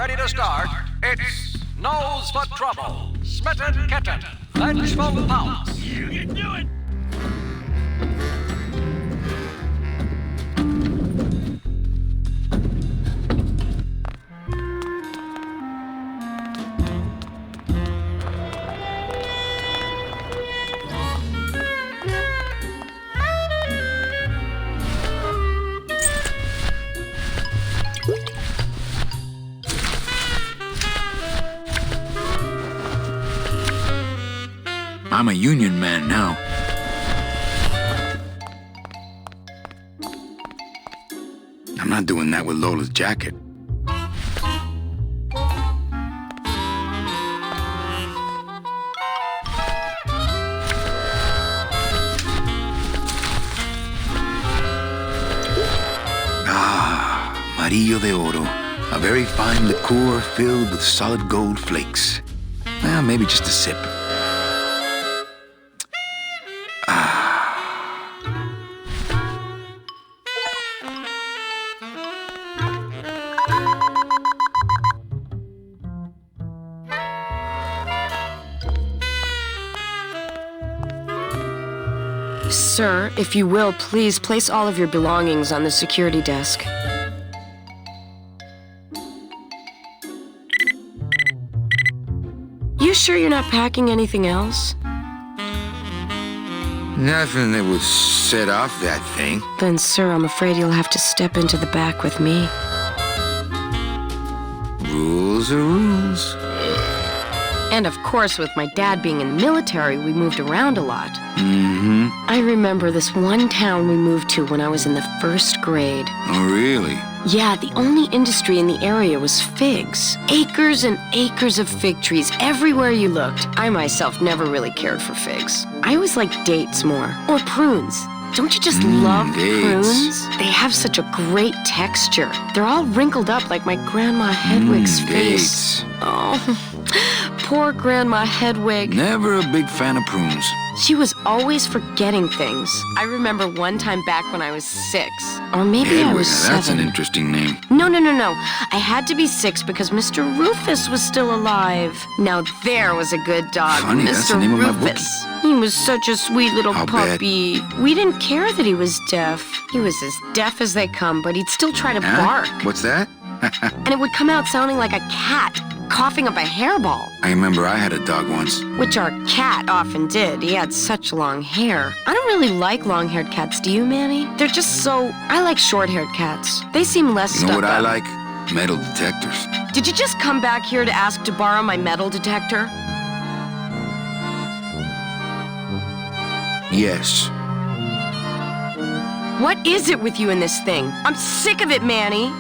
ready to start, it's nose for trouble, smitten kitten, vengeful pounce. You can do it! I'm a union man now. I'm not doing that with Lola's jacket. Ah, Amarillo de Oro. A very fine liqueur filled with solid gold flakes. Well, maybe just a sip. Sir, if you will, please place all of your belongings on the security desk. You sure you're not packing anything else? Nothing that would set off that thing. Then, sir, I'm afraid you'll have to step into the back with me. Rules are rules. And of course, with my dad being in the military, we moved around a lot. Mm-hmm. I remember this one town we moved to when I was in the 1st grade. Oh, really? Yeah, the only industry in the area was figs. Acres and acres of fig trees everywhere you looked. I myself never really cared for figs. I always liked dates more. Or prunes. Don't you just love dates. prunes? They have such a great texture. They're all wrinkled up like my Grandma Hedwig's face. Dates. Oh, poor Grandma Hedwig. Never a big fan of prunes. She was always forgetting things. I remember one time back when I was 6. Or maybe I was 7. That's an interesting name. No. I had to be 6 because Mr. Rufus was still alive. Now there was a good dog, Funny, Mr. that's the name of my Rufus. He was such a sweet little I'll puppy. We didn't care that he was deaf. He was as deaf as they come, but he'd still try to bark. What's that? And it would come out sounding like a cat, coughing up a hairball. I remember I had a dog once. Which our cat often did. He had such long hair. I don't really like long-haired cats, do you, Manny? They're just so... I like short-haired cats. They seem less You know stuck what I up. like? Metal detectors. Did you just come back here to ask to borrow my metal detector? Yes. What is it with you in this thing? I'm sick of it, Manny.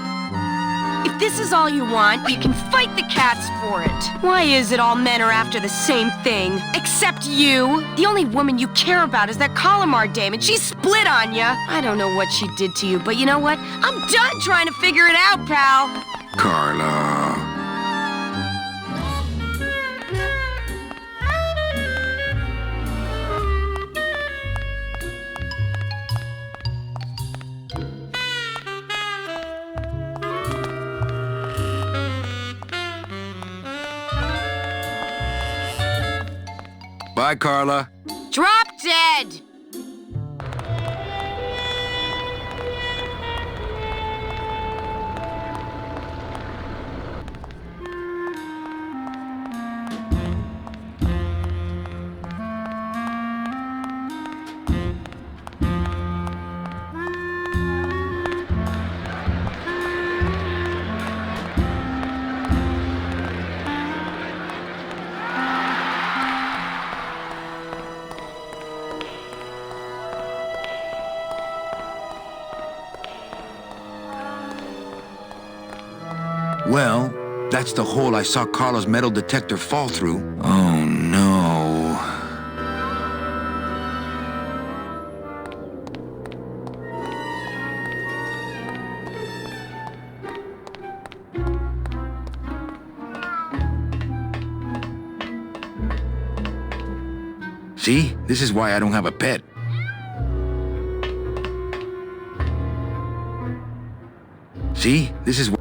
If this is all you want, you can fight the cats for it. Why is it all men are after the same thing? Except you. The only woman you care about is that Calamar dame, and she split on ya. I don't know what she did to you, but you know what? I'm done trying to figure it out, pal. Carla. Bye, Carla. Drop dead! Well, that's the hole I saw Carla's metal detector fall through. Oh, no. See? This is why I don't have a pet. See? This is...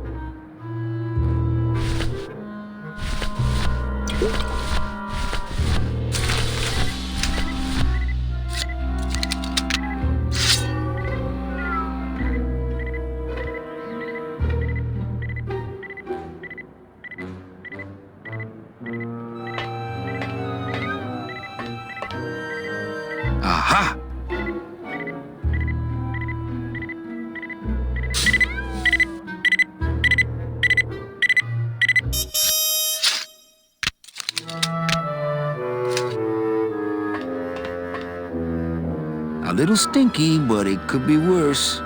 little stinky, but it could be worse.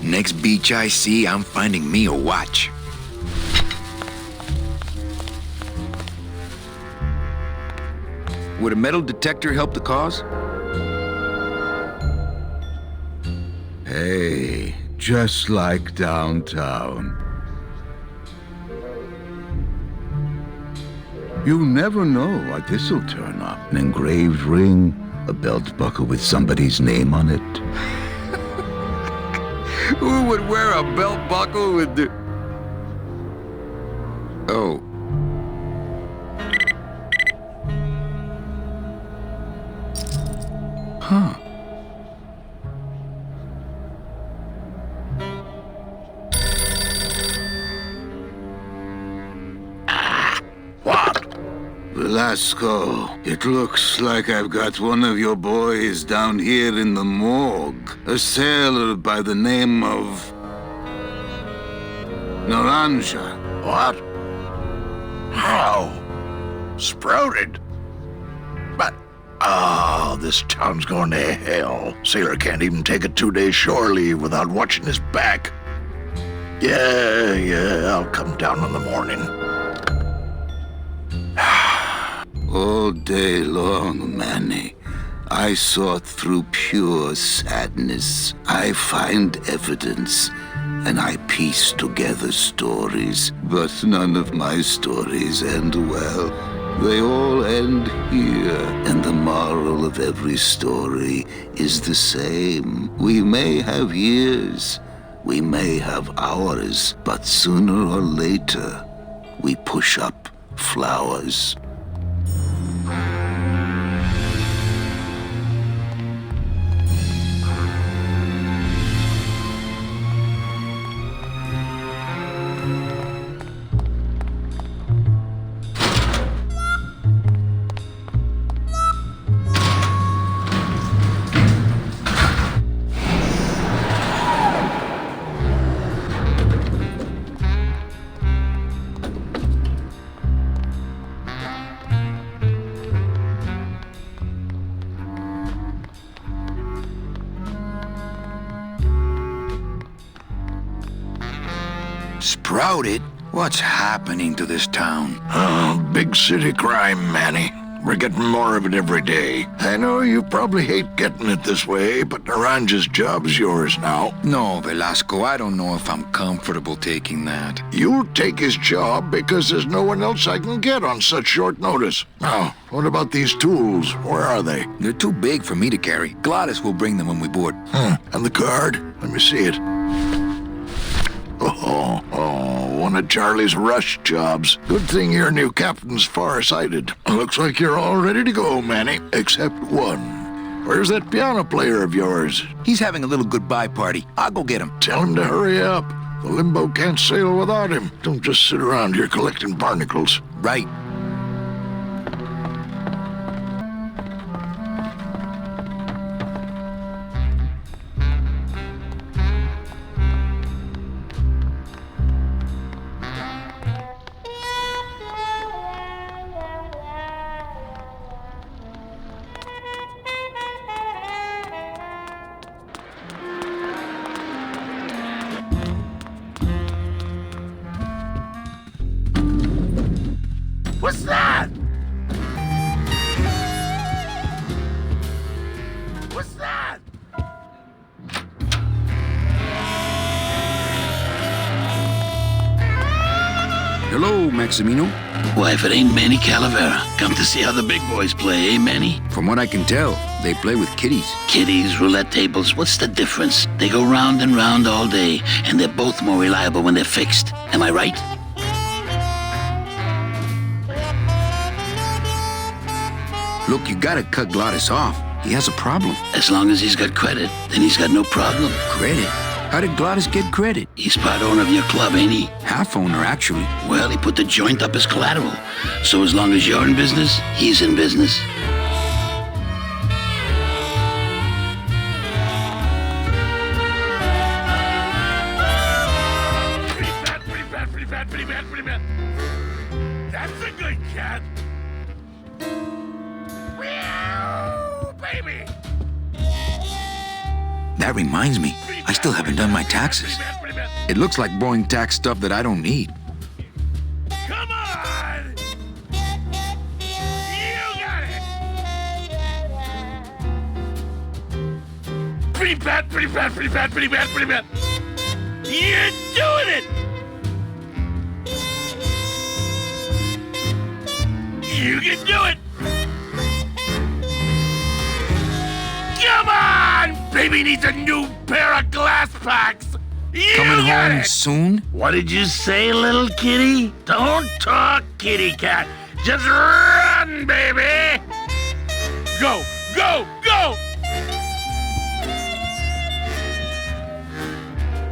Next beach I see, I'm finding me a watch. Would a metal detector help the cause? Hey, just like downtown. You never know what this'll turn up. An engraved ring, a belt buckle with somebody's name on it. Who would wear a belt buckle with the... Oh. Huh. What? Velasco, it looks like I've got one of your boys down here in the morgue. A sailor by the name of... Naranью. What? How? Sprouted? But, this town's going to hell. Sailor can't even take a 2-day shore leave without watching his back. Yeah, I'll come down in the morning. All day long, Manny, I sought through pure sadness. I find evidence, and I piece together stories. But none of my stories end well. They all end here, and the moral of every story is the same. We may have years, we may have hours, but sooner or later, we push up flowers. Sprouted? What's happening to this town? Oh, big city crime, Manny. We're getting more of it every day. I know you probably hate getting it this way, but Naranju's job's yours now. No, Velasco, I don't know if I'm comfortable taking that. You'll take his job because there's no one else I can get on such short notice. Now, what about these tools? Where are they? They're too big for me to carry. Glottis will bring them when we board. And the card? Let me see it. Oh, one of Charlie's rush jobs. Good thing your new captain's far-sighted. Looks like you're all ready to go, Manny, except one. Where's that piano player of yours? He's having a little goodbye party. I'll go get him. Tell him to hurry up. The limbo can't sail without him. Don't just sit around here collecting barnacles. Right. What's that? What's that? Hello, Maximino. Why, if it ain't Manny Calavera, come to see how the big boys play, eh, Manny? From what I can tell, they play with kitties. Kitties, roulette tables, what's the difference? They go round and round all day, and they're both more reliable when they're fixed. Am I right? Look, you gotta cut Glottis off. He has a problem. As long as he's got credit, then he's got no problem. Credit? How did Glottis get credit? He's part owner of your club, ain't he? Half owner, actually. Well, he put the joint up as collateral. So as long as you're in business, he's in business. Pretty bad. That's a good cat. Meow, baby. That reminds me, I still haven't done my taxes. It looks like boring tax stuff that I don't need. Come on! You got it! Pretty bad. You're doing it! You can do it! Come on! Baby needs a new pair of glass packs! You Coming got home it! soon? What did you say, little kitty? Don't talk, kitty cat. Just run, baby! Go!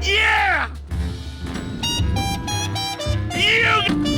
Yeah! You...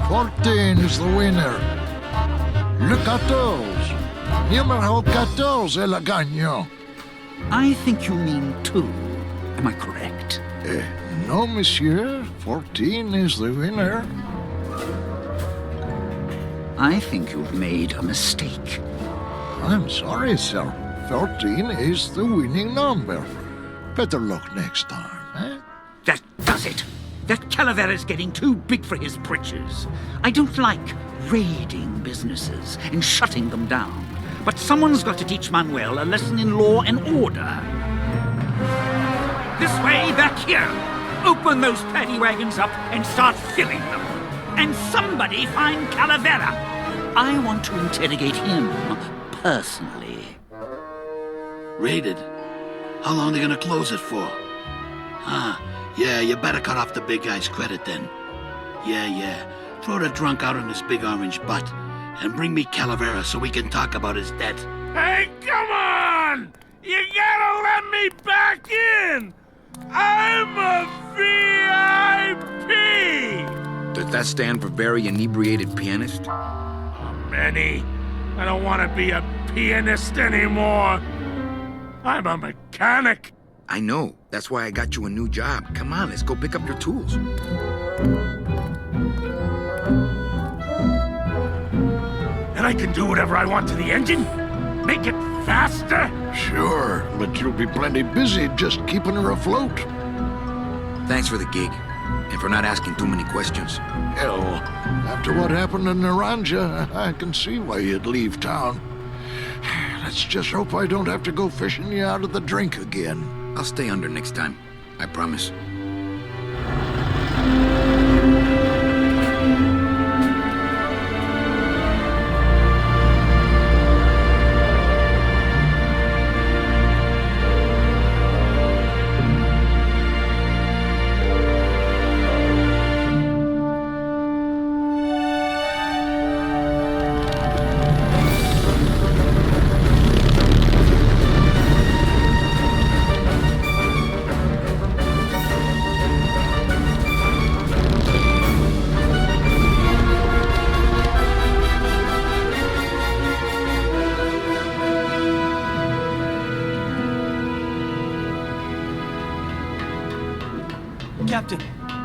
Fourteen is the winner. Le 14. Numéro 14 est le gagnant. I think you mean 2. Am I correct? No, monsieur. 14 is the winner. I think you've made a mistake. I'm sorry, sir. 14 is the winning number. Better luck next time, eh? That does it. That Calavera's getting too big for his britches. I don't like raiding businesses and shutting them down. But someone's got to teach Manuel a lesson in law and order. This way, back here. Open those paddy wagons up and start filling them. And somebody find Calavera. I want to interrogate him personally. Raided? How long are they gonna close it for? Yeah, you better cut off the big guy's credit then. Yeah. Throw the drunk out on his big orange butt and bring me Calavera so we can talk about his debt. Hey, come on! You gotta let me back in! I'm a VIP! Does that stand for very inebriated pianist? Oh, Manny, I don't want to be a pianist anymore. I'm a mechanic. I know. That's why I got you a new job. Come on, let's go pick up your tools. And I can do whatever I want to the engine? Make it faster? Sure, but you'll be plenty busy just keeping her afloat. Thanks for the gig, and for not asking too many questions. Hell, after what happened in Naranью, I can see why you'd leave town. Let's just hope I don't have to go fishing you out of the drink again. I'll stay under next time. I promise.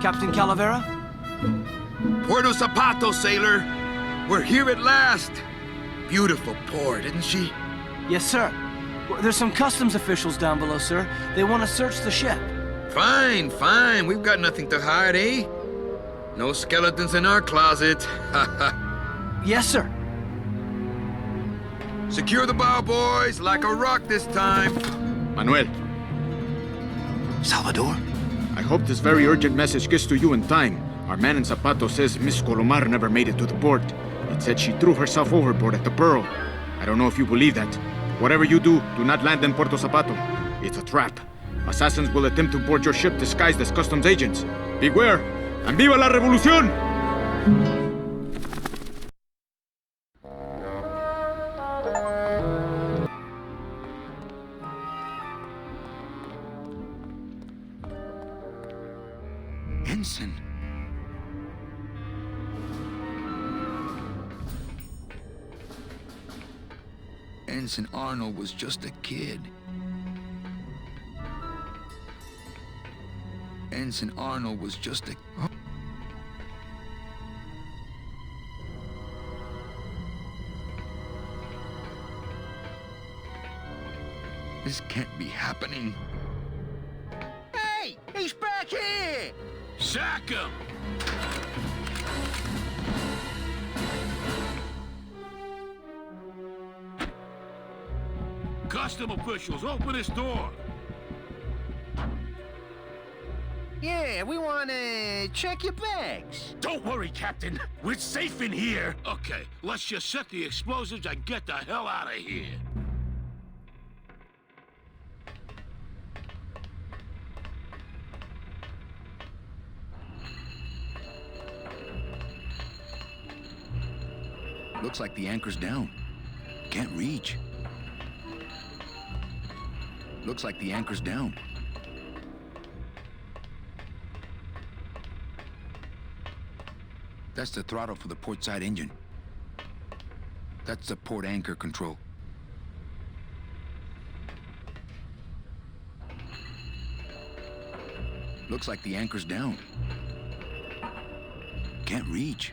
Captain Kalaverah? Puerto Zapato, sailor. We're here at last. Beautiful port, isn't she? Yes, sir. There's some customs officials down below, sir. They want to search the ship. Fine, fine. We've got nothing to hide, eh? No skeletons in our closet. Yes, sir. Secure the bow, boys, like a rock this time. Manuel, Salvador? I hope this very urgent message gets to you in time. Our man in Zapato says Miss Colomar never made it to the port. It said she threw herself overboard at the Pearl. I don't know if you believe that. Whatever you do not land in Puerto Zapato. It's a trap. Assassins will attempt to board your ship disguised as customs agents. Beware, and viva la revolución! Ensign. Ensign Arnold was just a kid. Ensign Arnold was just a... Oh. This can't be happening. Hey! He's back here! Sack him! Custom officials, open this door! Yeah, we want to check your bags. Don't worry, Captain. We're safe in here. Okay, let's just set the explosives and get the hell out of here. Looks like the anchor's down. Can't reach. Looks like the anchor's down. That's the throttle for the port side engine. That's the port anchor control. Looks like the anchor's down. Can't reach.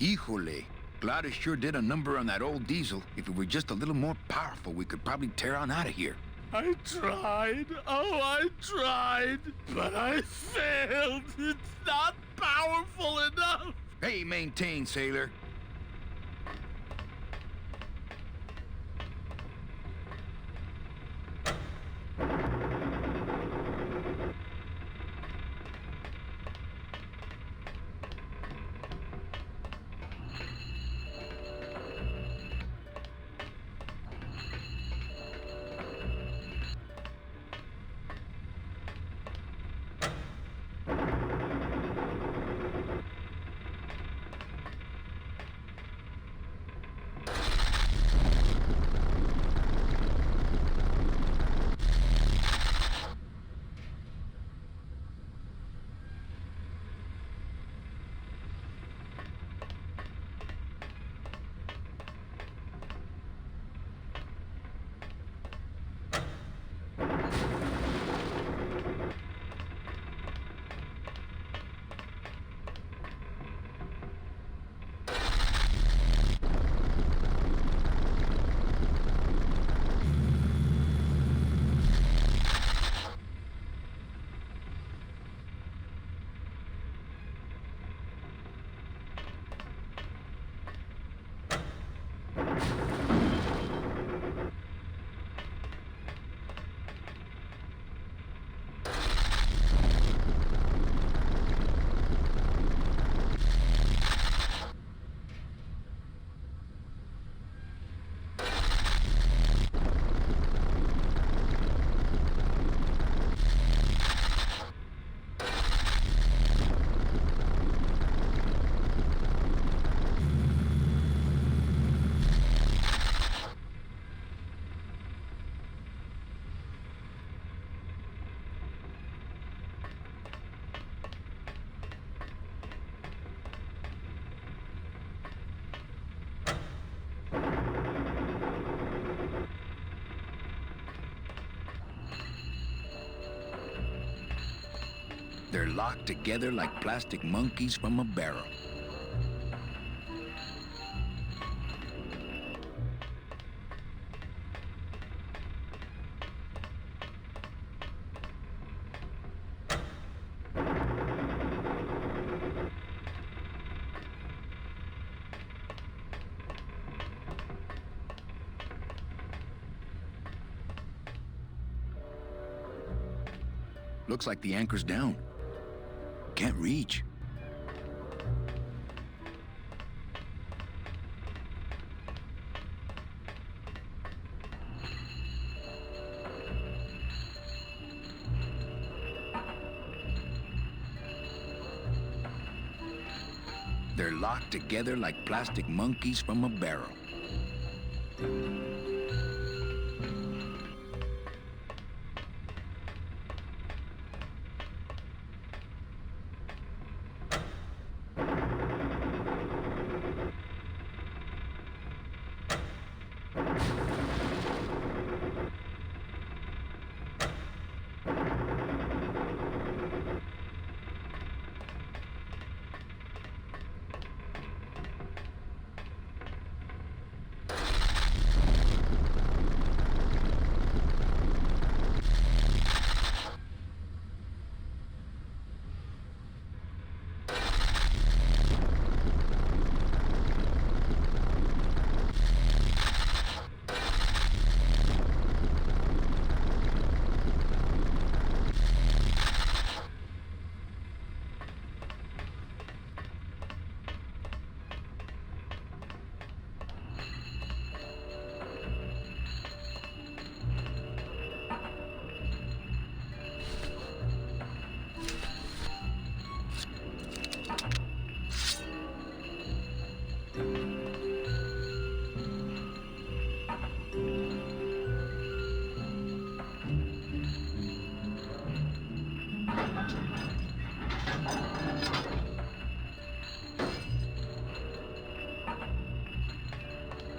Híjole. Gladys sure did a number on that old diesel. If it were just a little more powerful, we could probably tear on out of here. I tried. Oh, I tried. But I failed. It's not powerful enough. Hey, maintain, sailor. They're locked together like plastic monkeys from a barrel. Looks like the anchor's down. Can't reach. They're locked together like plastic monkeys from a barrel.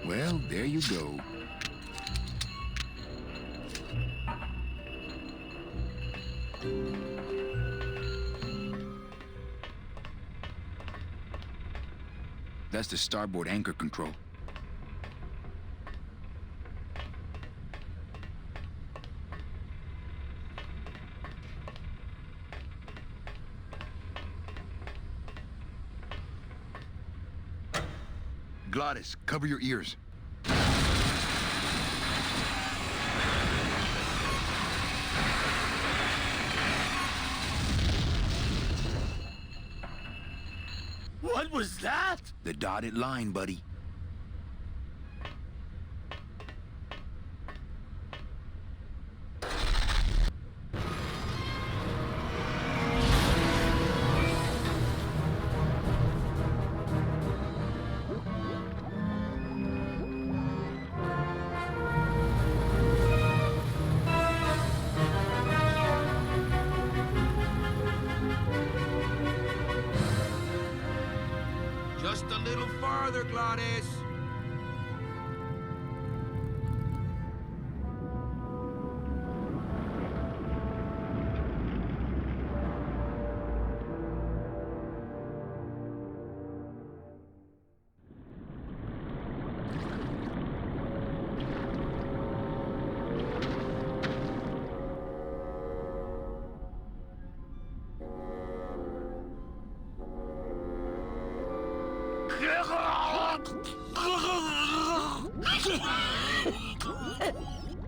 Well, there you go. That's the starboard anchor control. Glottis, cover your ears. What was that? The dotted line, buddy. Just a little farther, Glottis.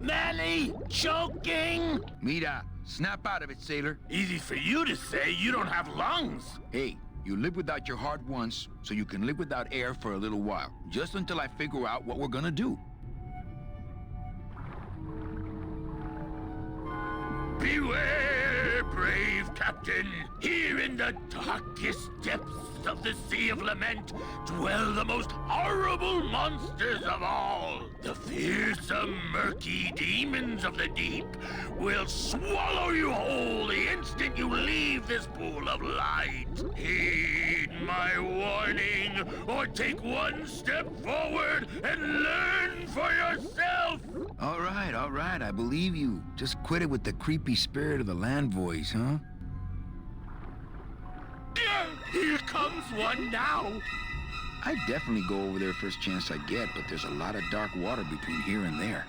Manny, choking! Mira, snap out of it, sailor. Easy for you to say, you don't have lungs. Hey, you live without your heart once, so you can live without air for a little while. Just until I figure out what we're gonna do. Beware, brave captain! Here in the darkest depths of the Sea of Lament dwell the most horrible monsters of all. The fearsome, murky demons of the deep will swallow you whole the instant you leave this pool of light. Heed my warning, or take one step forward and learn for yourself! All right, I believe you. Just quit it with the creepy spirit of the land voice, huh? Here comes one now! I'd definitely go over there first chance I get, but there's a lot of dark water between here and there.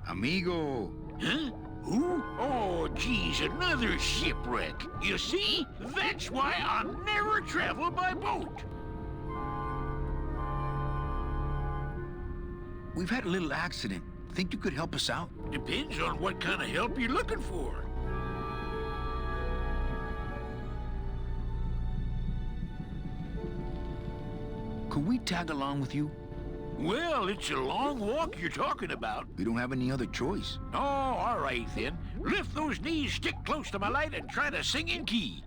Amigo! Huh? Who? Oh, geez, another shipwreck. You see? That's why I'll never travel by boat. We've had a little accident. Think you could help us out? Depends on what kind of help you're looking for. Could we tag along with you? Well, it's a long walk you're talking about. We don't have any other choice. Oh, all right then. Lift those knees, stick close to my light, and try to sing in key.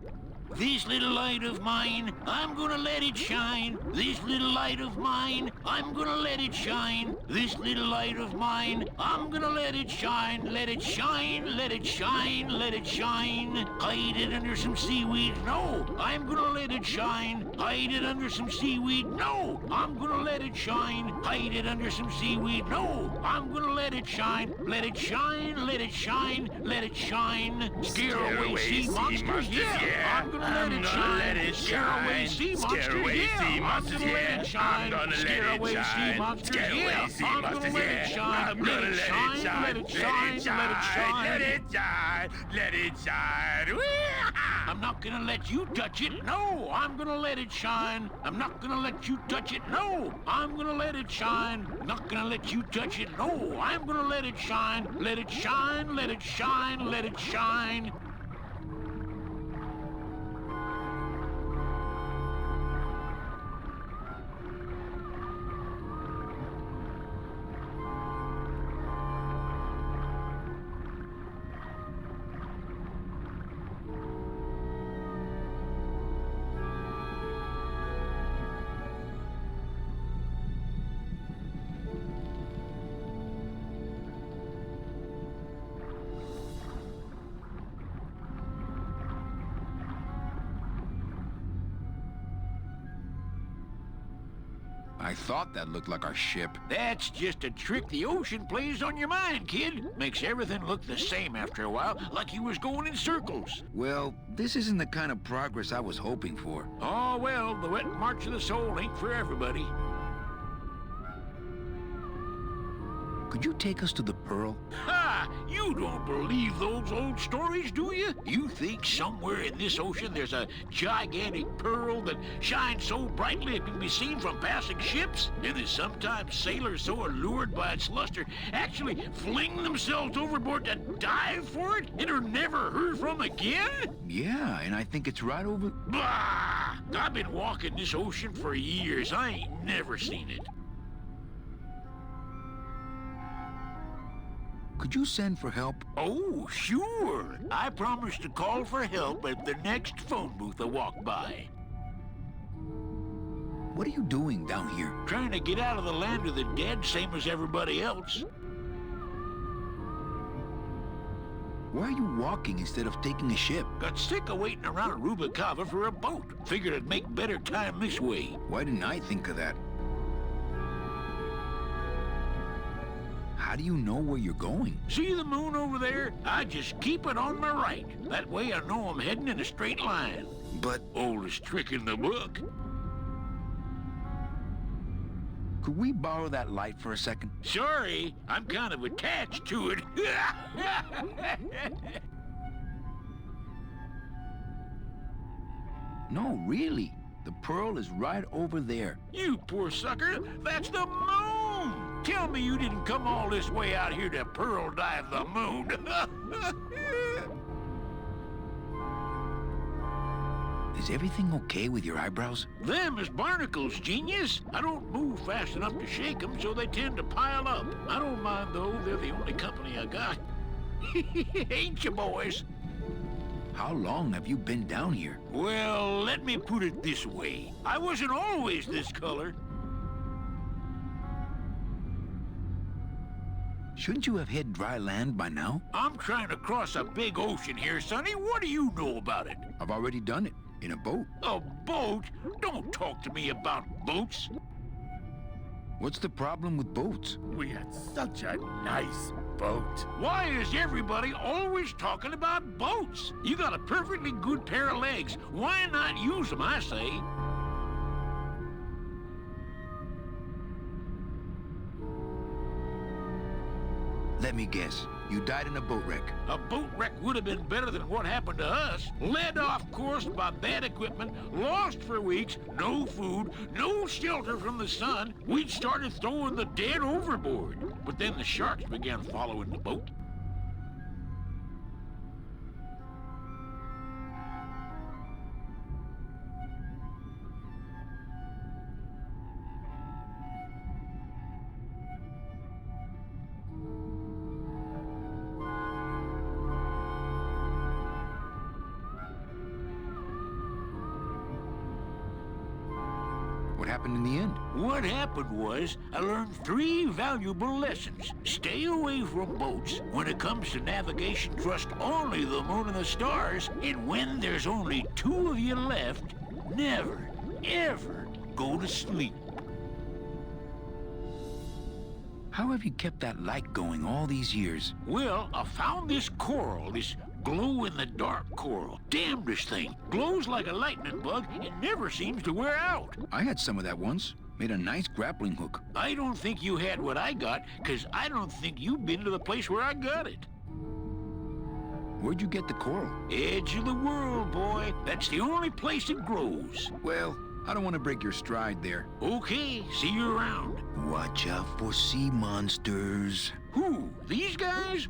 This little light of mine, I'm gonna let it shine. This little light of mine, I'm gonna let it shine. This little light of mine, I'm gonna let it shine. Let it shine, let it shine, let it shine. Hide it under some seaweed, no, I'm gonna let it shine. Hide it under some seaweed, no, I'm gonna let it shine. Hide it under some seaweed, no, I'm gonna let it shine. Let it shine, let it shine, let it shine. Scare away sea monsters, yeah, I'm gonna let it shine. Scare away sea monsters, yeah, I'm gonna let it shine. Scare away sea monsters, yeah, I'm gonna let it shine. Let it shine, let it shine, let it shine. Let it shine, let it shine. I'm not gonna let you touch it, no, I'm gonna let it shine. I'm not gonna let you touch it, no, I'm gonna let it shine. Not gonna let you touch it, no, I'm gonna let it shine. Let it shine, let it shine, let it shine. I thought that looked like our ship. That's just a trick the ocean plays on your mind, kid. Makes everything look the same after a while, like you was going in circles. Well, this isn't the kind of progress I was hoping for. Oh, well, the wet march of the soul ain't for everybody. Could you take us to the Pearl? Ha! You don't believe those old stories, do you? You think somewhere in this ocean there's a gigantic pearl that shines so brightly it can be seen from passing ships? And that sometimes sailors so allured by its luster actually fling themselves overboard to dive for it and are never heard from again? Yeah, and I think it's right over... Bah! I've been walking this ocean for years. I ain't never seen it. Could you send for help? Oh, sure. I promise to call for help at the next phone booth I walk by. What are you doing down here? Trying to get out of the land of the dead, same as everybody else. Why are you walking instead of taking a ship? Got sick of waiting around Rubakavе for a boat. Figured I'd make better time this way. Why didn't I think of that? How do you know where you're going? See the moon over there? I just keep it on my right. That way I know I'm heading in a straight line. But... Oldest trick in the book. Could we borrow that light for a second? Sorry, I'm kind of attached to it. No, really. The Pearl is right over there. You poor sucker, that's the moon! Tell me you didn't come all this way out here to pearl dive the moon. Is everything okay with your eyebrows? Them is barnacles, genius. I don't move fast enough to shake them, so they tend to pile up. I don't mind, though. They're the only company I got. Ain't you, boys? How long have you been down here? Well, let me put it this way. I wasn't always this color. Shouldn't you have hit dry land by now? I'm trying to cross a big ocean here, Sonny. What do you know about it? I've already done it. In a boat. A boat? Don't talk to me about boats. What's the problem with boats? We had such a nice boat. Why is everybody always talking about boats? You got a perfectly good pair of legs. Why not use them, I say? Let me guess. You died in a boat wreck. A boat wreck would have been better than what happened to us. Led off course by bad equipment, lost for weeks, no food, no shelter from the sun. We'd started throwing the dead overboard. But then the sharks began following the boat. Happened in the end? What happened was, I learned 3 valuable lessons. Stay away from boats. When it comes to navigation, trust only the moon and the stars. And when there's only 2 of you left, never, ever go to sleep. How have you kept that light going all these years? Well, I found this coral, this glow-in-the-dark coral. Damnedest thing. Glows like a lightning bug and never seems to wear out. I had some of that once. Made a nice grappling hook. I don't think you had what I got, because I don't think you've been to the place where I got it. Where'd you get the coral? Edge of the world, boy. That's the only place it grows. Well, I don't want to break your stride there. Okay, see you around. Watch out for sea monsters. Who? These guys?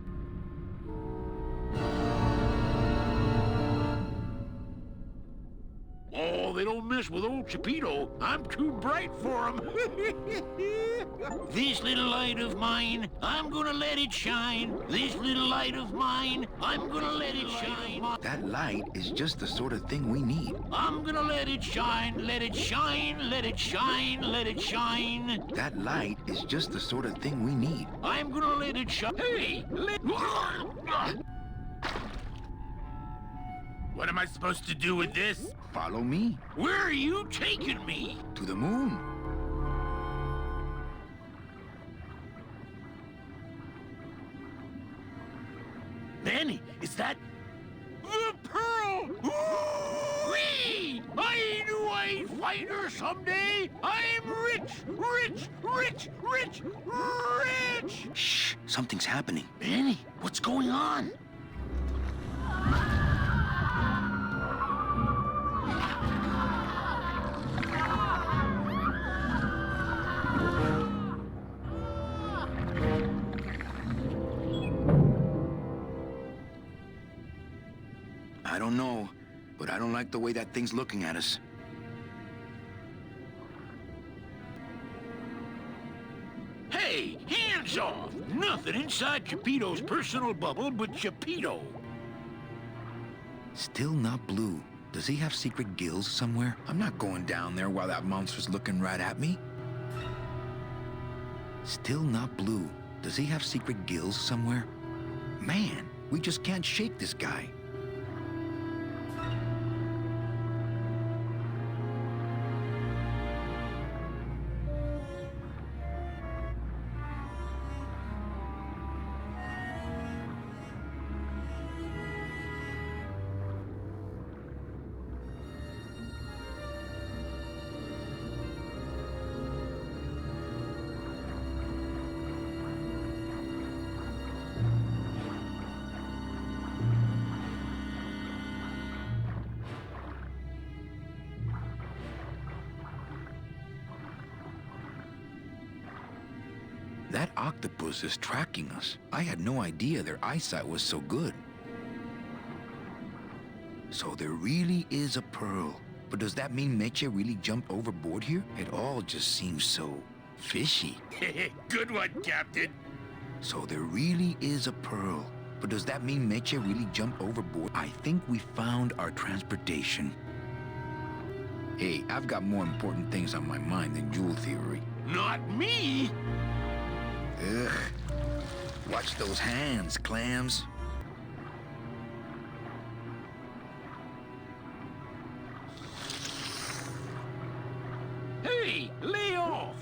Oh, they don't mess with old Chapito. I'm too bright for them. This little light of mine, I'm gonna let it shine. This little light of mine, I'm gonna let it shine. That light is just the sort of thing we need. I'm gonna let it shine, let it shine, let it shine, let it shine. That light is just the sort of thing we need. I'm gonna let it shine. Hey, What am I supposed to do with this? Follow me. Where are you taking me? To the moon. fighter someday. I'm rich, rich, rich, rich, rich! Shh, something's happening. Manny, what's going on? I don't know, but I don't like the way that thing's looking at us. Hey, hands off! Nothing inside Chapito's personal bubble but Chapito. Still not blue. Does he have secret gills somewhere? I'm not going down there while that monster's looking right at me. Still not blue. Does he have secret gills somewhere? Man, we just can't shake this guy. That octopus is tracking us. I had no idea their eyesight was so good. So there really is a pearl. But does that mean Meche really jumped overboard here? It all just seems so fishy. Good one, Captain. So there really is a pearl. But does that mean Meche really jumped overboard? I think we found our transportation. Hey, I've got more important things on my mind than jewel theory. Not me! Ugh. Watch those hands, clams. Hey, lay off!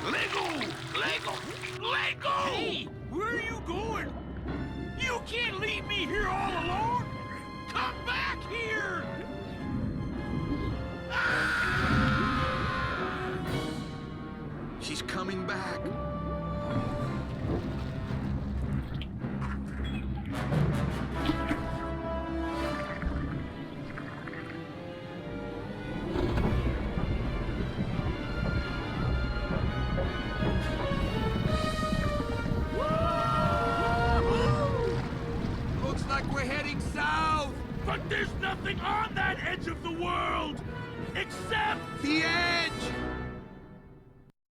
Let go! Let go! Let go! Hey, where are you going? You can't leave me here all alone! Come back here! She's coming back. Looks like we're heading south. But there's nothing on that edge of the world except The end!